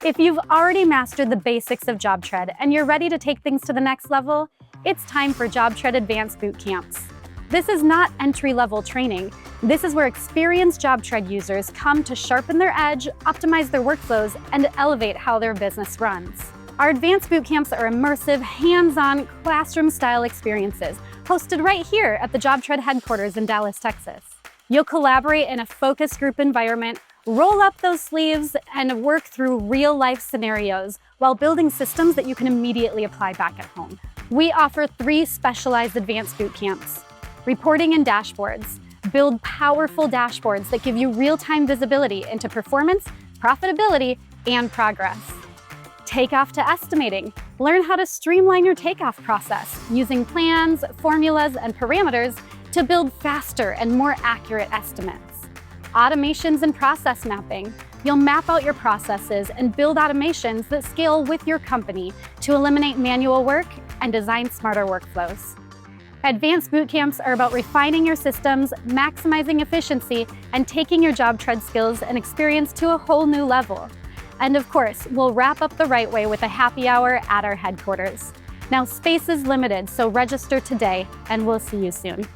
If you've already mastered the basics of JobTread and you're ready to take things to the next level, it's time for JobTread Advanced Bootcamps. This is not entry-level training. This is where experienced JobTread users come to sharpen their edge, optimize their workflows, and elevate how their business runs. Our Advanced Bootcamps are immersive, hands-on, classroom-style experiences hosted right here at the JobTread headquarters in Dallas, Texas. You'll collaborate in a focus group environment, roll up those sleeves, and work through real-life scenarios while building systems that you can immediately apply back at home. We offer 3 specialized advanced bootcamps. Reporting and dashboards. Build powerful dashboards that give you real-time visibility into performance, profitability, and progress. Takeoff to estimating. Learn how to streamline your takeoff process using plans, formulas, and parameters to build faster and more accurate estimates. Automations and process mapping. You'll map out your processes and build automations that scale with your company to eliminate manual work and design smarter workflows. Advanced Bootcamps are about refining your systems, maximizing efficiency, and taking your JobTread skills and experience to a whole new level. And of course, we'll wrap up the right way with a happy hour at our headquarters. Now, space is limited, so register today, and we'll see you soon.